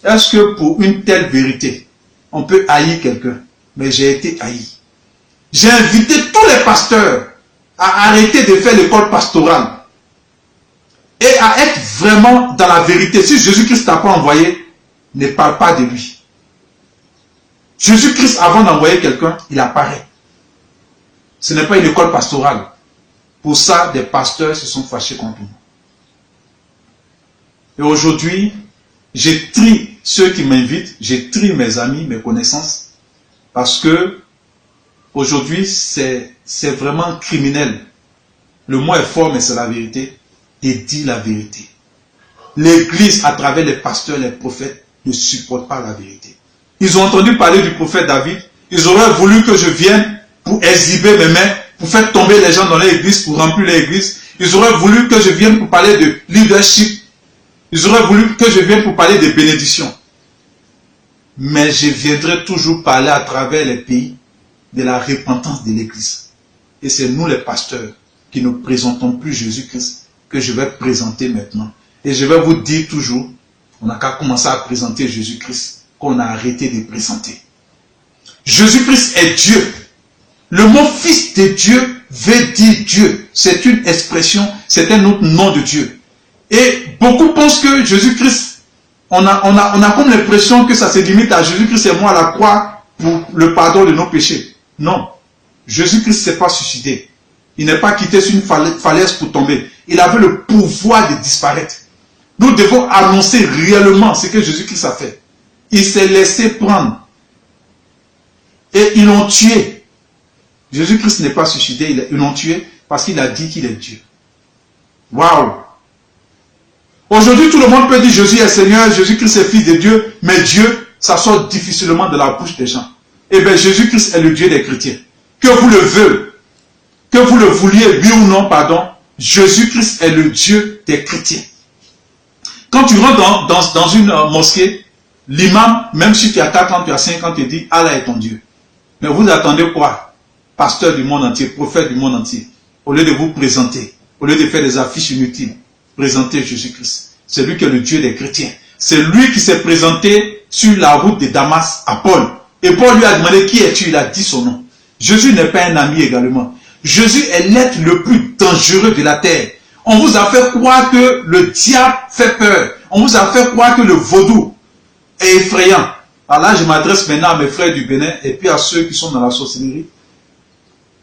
Est-ce que pour une telle vérité, on peut haïr quelqu'un? Mais j'ai été haï. J'ai invité tous les pasteurs à arrêter de faire l'école pastorale et à être vraiment dans la vérité. Si Jésus-Christ t'a pas envoyé, ne parle pas de lui. Jésus-Christ, avant d'envoyer quelqu'un, il apparaît. Ce n'est pas une école pastorale. Pour ça, des pasteurs se sont fâchés contre nous. Et aujourd'hui, j'ai trie ceux qui m'invitent, j'ai trie mes amis, mes connaissances, parce que aujourd'hui, c'est vraiment criminel. Le mot est fort, mais c'est la vérité. Et dit la vérité. L'Église, à travers les pasteurs, les prophètes, ne supporte pas la vérité. Ils ont entendu parler du prophète David. Ils auraient voulu que je vienne pour exhiber mes mains, pour faire tomber les gens dans l'église, pour remplir l'église. Ils auraient voulu que je vienne pour parler de leadership. Ils auraient voulu que je vienne pour parler de bénédiction. Mais je viendrai toujours parler à travers les pays de la repentance de l'église. Et c'est nous les pasteurs qui ne présentons plus Jésus-Christ que je vais présenter maintenant. Et je vais vous dire toujours, on n'a qu'à commencer à présenter Jésus-Christ qu'on a arrêté de présenter. Jésus-Christ est Dieu. Le mot fils de Dieu veut dire Dieu. C'est une expression, c'est un autre nom de Dieu. Et beaucoup pensent que Jésus-Christ, on a comme l'impression que ça se limite à Jésus-Christ et moi à la croix pour le pardon de nos péchés. Non. Jésus-Christ ne s'est pas suicidé. Il n'est pas quitté sur une falaise pour tomber. Il avait le pouvoir de disparaître. Nous devons annoncer réellement ce que Jésus-Christ a fait. Il s'est laissé prendre. Et ils l'ont tué. Jésus-Christ n'est pas suicidé, ils l'ont tué parce qu'il a dit qu'il est Dieu. Waouh! Aujourd'hui, tout le monde peut dire Jésus est Seigneur, Jésus-Christ est Fils de Dieu, mais Dieu, ça sort difficilement de la bouche des gens. Eh bien, Jésus-Christ est le Dieu des chrétiens. Que vous le veuillez, que vous le vouliez, oui ou non, pardon, Jésus-Christ est le Dieu des chrétiens. Quand tu rentres dans une mosquée, l'imam, même si tu as 4 ans, tu as 5 ans, te dit Allah est ton Dieu. Mais vous attendez quoi? Pasteur du monde entier, prophète du monde entier. Au lieu de vous présenter, au lieu de faire des affiches inutiles, présentez Jésus-Christ. C'est lui qui est le Dieu des chrétiens. C'est lui qui s'est présenté sur la route de Damas à Paul. Et Paul lui a demandé qui es-tu? Il a dit son nom. Jésus n'est pas un ami également. Jésus est l'être le plus dangereux de la terre. On vous a fait croire que le diable fait peur. On vous a fait croire que le vaudou est effrayant. Alors là, je m'adresse maintenant à mes frères du Bénin et puis à ceux qui sont dans la sorcellerie.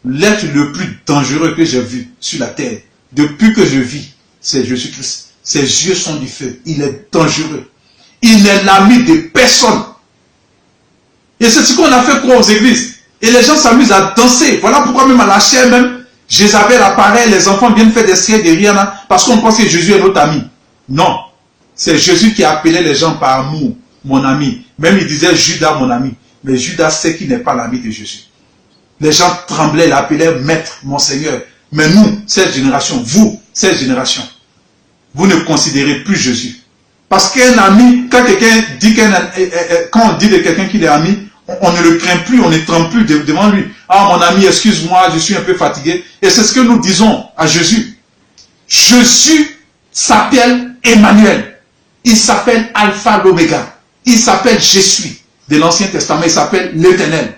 L'être le plus dangereux que j'ai vu sur la terre, depuis que je vis, c'est Jésus-Christ. Ses yeux sont du feu. Il est dangereux. Il n'est l'ami de personne. Et c'est ce qu'on a fait croire aux églises. Et les gens s'amusent à danser. Voilà pourquoi même à la chair même, Jézabel apparaît, les enfants viennent faire des sièges de Rihanna parce qu'on pense que Jésus est notre ami. Non. C'est Jésus qui appelait les gens par amour, mon ami. Même il disait Judas, mon ami. Mais Judas sait qu'il n'est pas l'ami de Jésus. Les gens tremblaient, l'appelaient maître, mon Seigneur. Mais nous, cette génération, vous, cette génération, vous ne considérez plus Jésus. Parce qu'un ami, quand quelqu'un dit quand on dit de quelqu'un qu'il est ami, on ne le craint plus, on ne tremble plus devant lui. Ah, mon ami, excuse-moi, je suis un peu fatigué. Et c'est ce que nous disons à Jésus. Jésus s'appelle Emmanuel. Il s'appelle Alpha l'Oméga. Il s'appelle Jésus. De l'Ancien Testament, il s'appelle l'Éternel.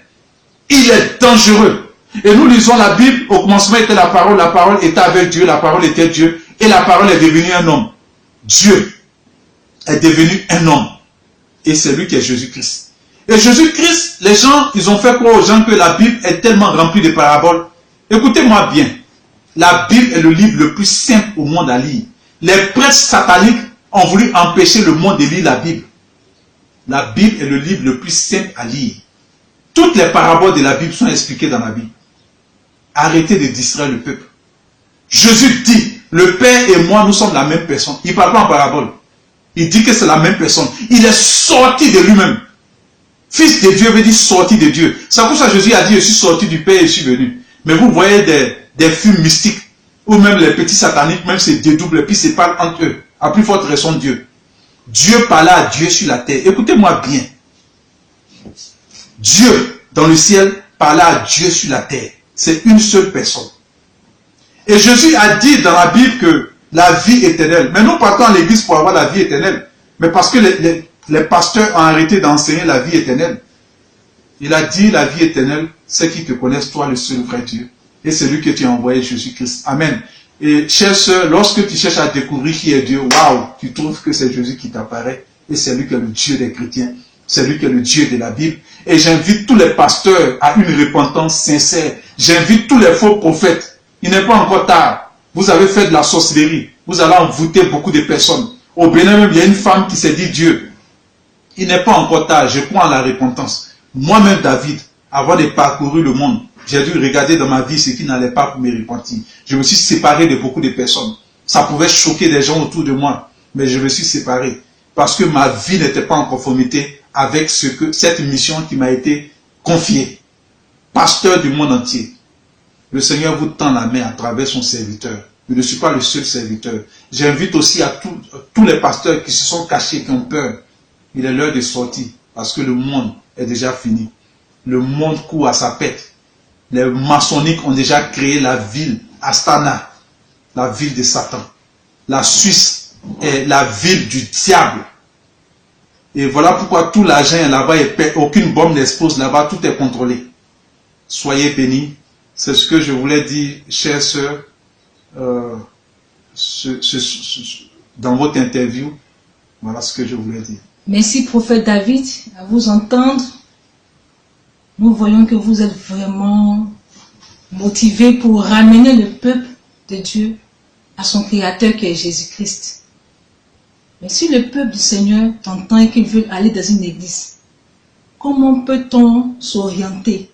Il est dangereux. Et nous lisons la Bible, au commencement était la parole était avec Dieu, la parole était Dieu, et la parole est devenue un homme. Dieu est devenu un homme. Et c'est lui qui est Jésus-Christ. Et Jésus-Christ, les gens, ils ont fait croire aux gens que la Bible est tellement remplie de paraboles. Écoutez-moi bien. La Bible est le livre le plus simple au monde à lire. Les prêtres sataniques ont voulu empêcher le monde de lire la Bible. La Bible est le livre le plus simple à lire. Toutes les paraboles de la Bible sont expliquées dans la Bible. Arrêtez de distraire le peuple. Jésus dit, le Père et moi, nous sommes la même personne. Il ne parle pas en parabole. Il dit que c'est la même personne. Il est sorti de lui-même. Fils de Dieu veut dire sorti de Dieu. C'est pour ça que Jésus a dit, je suis sorti du Père et je suis venu. Mais vous voyez des films mystiques, où même les petits sataniques, même se dédoublent et puis se parlent entre eux. À plus forte raison Dieu. Dieu parlait à Dieu sur la terre. Écoutez-moi bien. Dieu, dans le ciel, parlait à Dieu sur la terre. C'est une seule personne. Et Jésus a dit dans la Bible que la vie éternelle. Mais nous partons à l'église pour avoir la vie éternelle. Mais parce que les pasteurs ont arrêté d'enseigner la vie éternelle. Il a dit la vie éternelle, c'est qu'ils te connaissent, toi, le seul vrai Dieu. Et c'est lui que tu as envoyé, Jésus-Christ. Amen. Et chère sœur, lorsque tu cherches à découvrir qui est Dieu, waouh, tu trouves que c'est Jésus qui t'apparaît. Et c'est lui qui est le Dieu des chrétiens. C'est lui qui est le Dieu de la Bible. Et j'invite tous les pasteurs à une repentance sincère. J'invite tous les faux prophètes. Il n'est pas encore tard. Vous avez fait de la sorcellerie. Vous allez envoûter beaucoup de personnes. Au Bénin même, il y a une femme qui s'est dit Dieu. Il n'est pas encore tard. Je crois en la repentance. Moi-même, David, avant de parcourir le monde, j'ai dû regarder dans ma vie ce qui n'allait pas pour me repentir. Je me suis séparé de beaucoup de personnes. Ça pouvait choquer des gens autour de moi. Mais je me suis séparé. Parce que ma vie n'était pas en conformité avec cette mission qui m'a été confiée. Pasteur du monde entier. Le Seigneur vous tend la main à travers son serviteur. Je ne suis pas le seul serviteur. J'invite aussi à tous les pasteurs qui se sont cachés, qui ont peur. Il est l'heure de sortir. Parce que le monde est déjà fini. Le monde court à sa pète. Les maçonniques ont déjà créé la ville Astana, la ville de Satan. La Suisse est la ville du diable. Et voilà pourquoi tout l'argent est là-bas, aucune bombe n'explose là-bas, tout est contrôlé. Soyez bénis. C'est ce que je voulais dire, chère sœur, dans votre interview. Voilà ce que je voulais dire. Merci, prophète David. À vous entendre, nous voyons que vous êtes vraiment motivé pour ramener le peuple de Dieu à son Créateur qui est Jésus-Christ. Mais si le peuple du Seigneur t'entend et qu'il veut aller dans une église, comment peut-on s'orienter?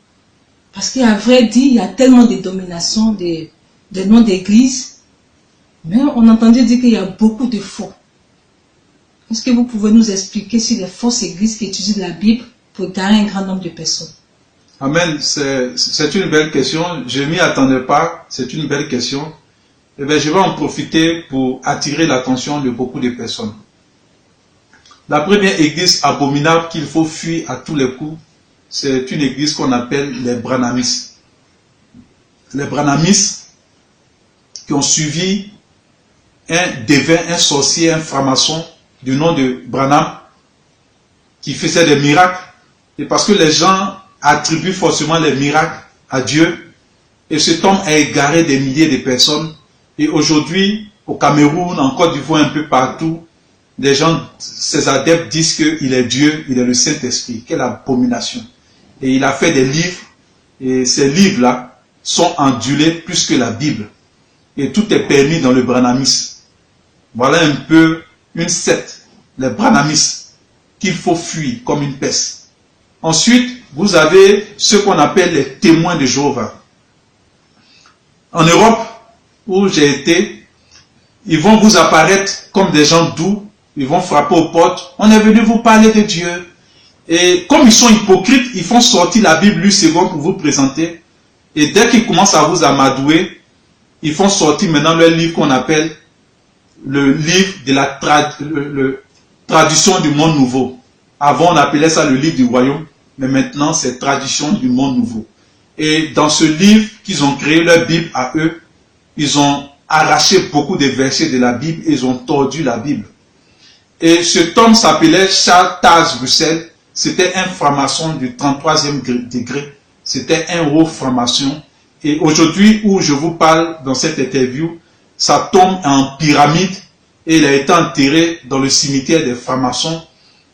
Parce qu'à vrai dire, il y a tellement de dominations, de noms d'églises, mais on entendait dire qu'il y a beaucoup de faux. Est-ce que vous pouvez nous expliquer sur les fausses églises qui utilisent la Bible pour gagner un grand nombre de personnes? Amen, c'est une belle question. Je ne m'y attendais pas, c'est une belle question. Eh bien, je vais en profiter pour attirer l'attention de beaucoup de personnes. La première église abominable qu'il faut fuir à tous les coups, c'est une église qu'on appelle les Branamis. Les Branamis qui ont suivi un devin, un sorcier, un franc-maçon du nom de Branham qui faisait des miracles. Et parce que les gens attribuent forcément les miracles à Dieu, et cet homme a égaré des milliers de personnes. Et aujourd'hui, au Cameroun, en Côte d'Ivoire, un peu partout, les gens, ces adeptes disent qu'il est Dieu, il est le Saint-Esprit. Quelle abomination. Et il a fait des livres, et ces livres-là sont endulés plus que la Bible. Et tout est permis dans le branhamisme. Voilà un peu une secte, les branhamistes, qu'il faut fuir comme une peste. Ensuite, vous avez ce qu'on appelle les témoins de Jéhovah. En Europe, où j'ai été, ils vont vous apparaître comme des gens doux, ils vont frapper aux portes. On est venu vous parler de Dieu. Et comme ils sont hypocrites, ils font sortir la Bible 8 secondes pour vous présenter. Et dès qu'ils commencent à vous amadouer, ils font sortir maintenant leur livre qu'on appelle le livre de la traduction du monde nouveau. Avant, on appelait ça le livre du royaume, mais maintenant, c'est tradition du monde nouveau. Et dans ce livre qu'ils ont créé, leur Bible à eux, ils ont arraché beaucoup de versets de la Bible et ils ont tordu la Bible. Et cet homme s'appelait Charles Taze Russell. C'était un franc-maçon du 33e degré. C'était un haut franc-maçon. Et aujourd'hui, où je vous parle dans cette interview, sa tombe est en pyramide et il a été enterré dans le cimetière des francs-maçons.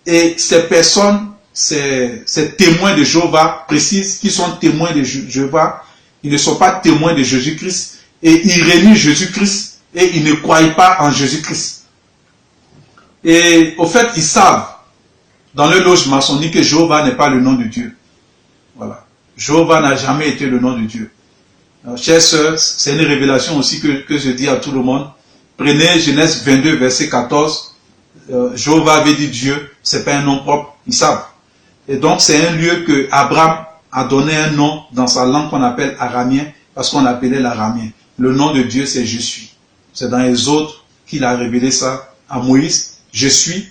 Et ces personnes, ces témoins de Jéhovah précisent qu'ils sont témoins de Jéhovah. Ils ne sont pas témoins de Jésus-Christ. Et ils renient Jésus-Christ et ils ne croient pas en Jésus-Christ. Et au fait, ils savent dans leur loge maçonnique que Jéhovah n'est pas le nom de Dieu. Voilà. Jéhovah n'a jamais été le nom de Dieu. Alors, chers sœurs, c'est une révélation aussi que je dis à tout le monde. Prenez Genèse 22, verset 14. Jéhovah avait dit Dieu, c'est pas un nom propre, ils savent. Et donc, c'est un lieu que Abraham a donné un nom dans sa langue qu'on appelle aramien, parce qu'on l'appelait l'aramien. Le nom de Dieu, c'est Je suis. C'est dans les autres qu'il a révélé ça à Moïse. Je suis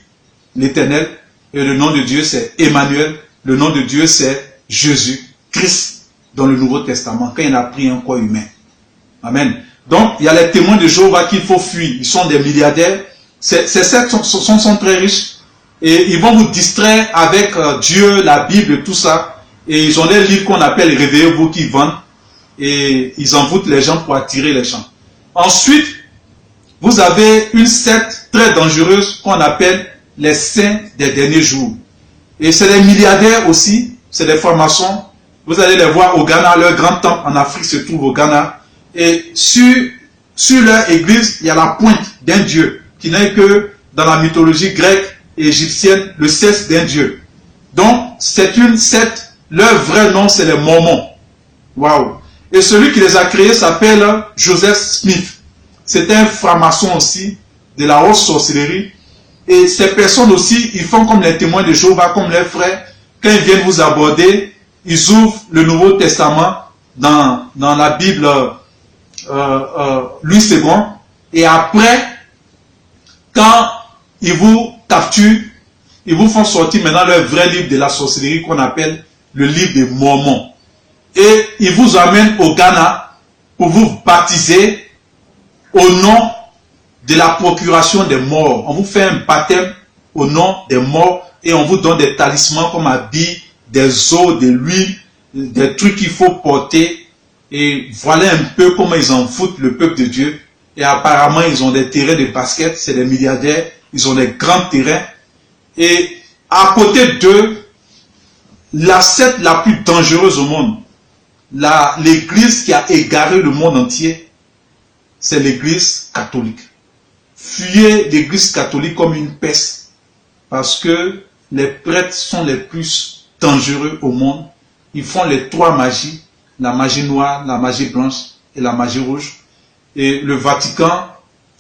l'Éternel. Et le nom de Dieu, c'est Emmanuel. Le nom de Dieu, c'est Jésus, Christ, dans le Nouveau Testament, quand il a pris un corps humain. Amen. Donc, il y a les témoins de Jéhovah qu'il faut fuir. Ils sont des milliardaires. Ces sectes sont très riches. Et ils vont vous distraire avec Dieu, la Bible, tout ça. Et ils ont des livres qu'on appelle Réveillez-vous qui vendent. Et ils envoûtent les gens pour attirer les gens. Ensuite, vous avez une secte très dangereuse qu'on appelle les saints des derniers jours. Et c'est des milliardaires aussi, c'est des francs-maçons. Vous allez les voir au Ghana, leur grand temple en Afrique se trouve au Ghana. Et sur leur église, il y a la pointe d'un dieu, qui n'est que dans la mythologie grecque et égyptienne, le sexe d'un dieu. Donc, c'est une secte, leur vrai nom, c'est les Mormons. Waouh! Et celui qui les a créés s'appelle Joseph Smith. C'est un franc-maçon aussi, de la haute sorcellerie. Et ces personnes aussi, ils font comme les témoins de Jéhovah, comme leurs frères. Quand ils viennent vous aborder, ils ouvrent le Nouveau Testament dans la Bible Louis II. Et après, quand ils vous capturent, ils vous font sortir maintenant leur vrai livre de la sorcellerie qu'on appelle le livre des Mormons. Et ils vous amènent au Ghana pour vous baptiser au nom de la procuration des morts. On vous fait un baptême au nom des morts et on vous donne des talismans comme habits, des os, de l'huile, des trucs qu'il faut porter. Et voilà un peu comment ils en foutent le peuple de Dieu. Et apparemment, ils ont des terrains de basket, c'est des milliardaires, ils ont des grands terrains. Et à côté d'eux, la secte la plus dangereuse au monde, l'église qui a égaré le monde entier, c'est l'église catholique. Fuyez l'église catholique comme une peste, parce que les prêtres sont les plus dangereux au monde. Ils font les trois magies, la magie noire, la magie blanche et la magie rouge. Et le Vatican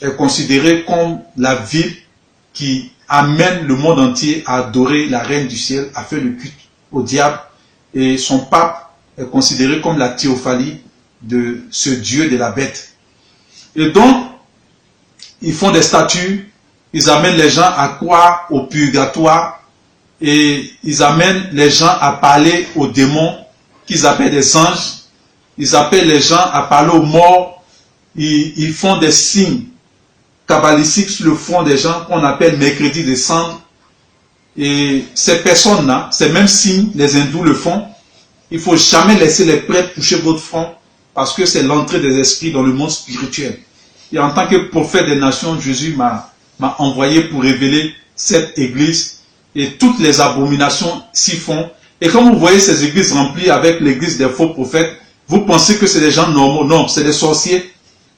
est considéré comme la ville qui amène le monde entier à adorer la reine du ciel, à faire le culte au diable. Et son pape est considéré comme la théophanie de ce dieu de la bête. Et donc, ils font des statues, ils amènent les gens à croire au purgatoire et ils amènent les gens à parler aux démons qu'ils appellent des anges. Ils appellent les gens à parler aux morts. Ils font des signes kabbalistiques sur le front des gens qu'on appelle mercredi des cendres. Et ces personnes-là, ces mêmes signes, les hindous le font. Il ne faut jamais laisser les prêtres toucher votre front parce que c'est l'entrée des esprits dans le monde spirituel. Et en tant que prophète des nations, Jésus m'a envoyé pour révéler cette église et toutes les abominations s'y font. Et quand vous voyez ces églises remplies avec l'église des faux prophètes, vous pensez que c'est des gens normaux. Non, c'est des sorciers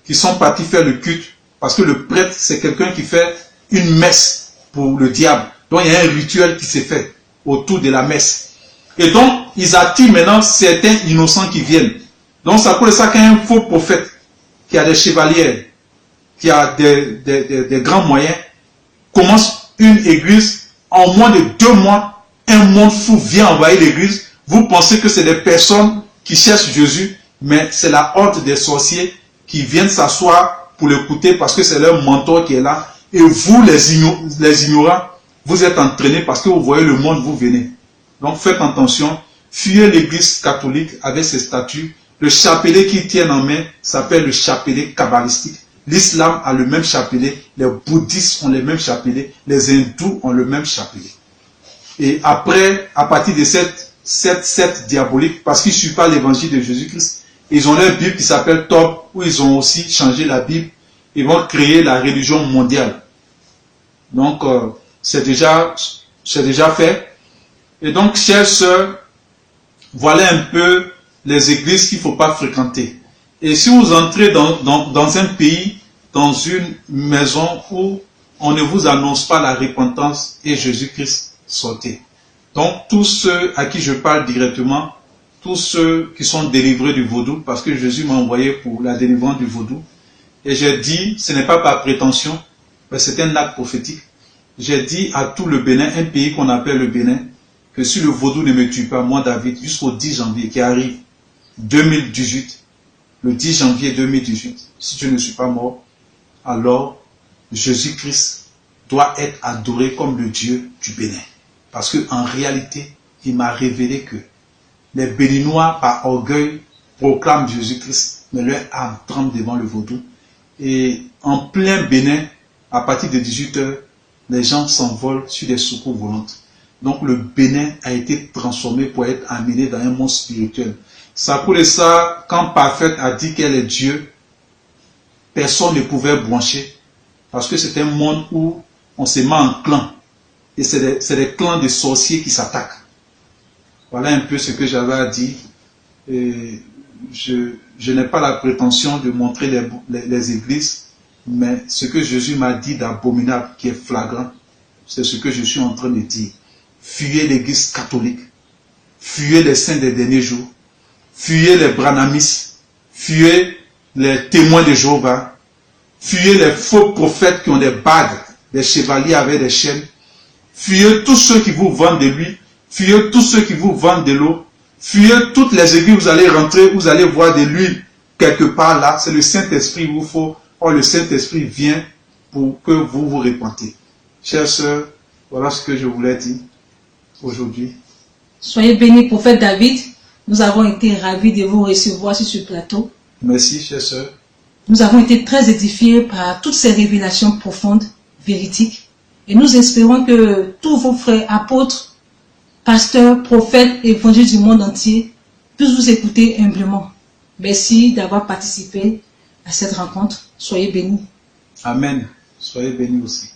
qui sont partis faire le culte. Parce que le prêtre, c'est quelqu'un qui fait une messe pour le diable. Donc il y a un rituel qui s'est fait autour de la messe. Et donc, ils attirent maintenant certains innocents qui viennent. Donc c'est pour ça qu'il y a un faux prophète qui a des chevaliers, qui a des grands moyens, commence une église, en moins de 2 mois, un monde fou vient envahir l'église. Vous pensez que c'est des personnes qui cherchent Jésus, mais c'est la horde des sorciers qui viennent s'asseoir pour l'écouter parce que c'est leur mentor qui est là. Et vous, les ignorants, vous êtes entraînés parce que vous voyez le monde, vous venez. Donc faites attention, fuyez l'église catholique avec ses statuts. Le chapelet qu'ils tiennent en main s'appelle le chapelet kabbalistique. L'islam a le même chapelet, les bouddhistes ont le même chapelet, les hindous ont le même chapelet. Et après, à partir de cette secte diabolique, parce qu'ils ne suivent pas l'évangile de Jésus-Christ, ils ont leur Bible qui s'appelle Top, où ils ont aussi changé la Bible, ils vont créer la religion mondiale. Donc, c'est déjà fait. Et donc, chers sœurs, voilà un peu les églises qu'il ne faut pas fréquenter. Et si vous entrez dans un pays, dans une maison où on ne vous annonce pas la repentance et Jésus-Christ, sortez. Donc, tous ceux à qui je parle directement, tous ceux qui sont délivrés du vaudou, parce que Jésus m'a envoyé pour la délivrance du vaudou, et j'ai dit, ce n'est pas par prétention, mais c'est un acte prophétique. J'ai dit à tout le Bénin, un pays qu'on appelle le Bénin, que si le vaudou ne me tue pas, moi David, jusqu'au 10 janvier qui arrive, 2018, le 10 janvier 2018, si je ne suis pas mort, alors Jésus-Christ doit être adoré comme le Dieu du Bénin. Parce qu'en réalité, il m'a révélé que les Béninois, par orgueil, proclament Jésus-Christ, mais leur âme tremble devant le vaudou. Et en plein Bénin, à partir de 18h, les gens s'envolent sur des soucoupes volantes. Donc le Bénin a été transformé pour être amené dans un monde spirituel. Ça pour ça, quand Parfaite a dit qu'elle est Dieu, personne ne pouvait brancher. Parce que c'est un monde où on se met en clan. Et c'est des clans de sorciers qui s'attaquent. Voilà un peu ce que j'avais à dire. Et je n'ai pas la prétention de montrer les églises, mais ce que Jésus m'a dit d'abominable, qui est flagrant, c'est ce que je suis en train de dire. Fuyez l'église catholique, fuyez les saints des derniers jours, fuyez les branhamistes, fuyez les témoins de Jéhovah, fuyez les faux prophètes qui ont des bagues, des chevaliers avec des chaînes, fuyez tous ceux qui vous vendent de l'huile, fuyez tous ceux qui vous vendent de l'eau, fuyez toutes les églises, vous allez rentrer, vous allez voir de l'huile quelque part là, c'est le Saint-Esprit qu'il vous faut. Or le Saint-Esprit vient pour que vous vous repentez. Chères sœurs, voilà ce que je voulais dire aujourd'hui. Soyez bénis, prophète David. Nous avons été ravis de vous recevoir sur ce plateau. Merci, chères sœurs. Nous avons été très édifiés par toutes ces révélations profondes, véridiques. Et nous espérons que tous vos frères apôtres, pasteurs, prophètes, évangélistes du monde entier puissent vous écouter humblement. Merci d'avoir participé à cette rencontre. Soyez bénis. Amen. Soyez bénis aussi.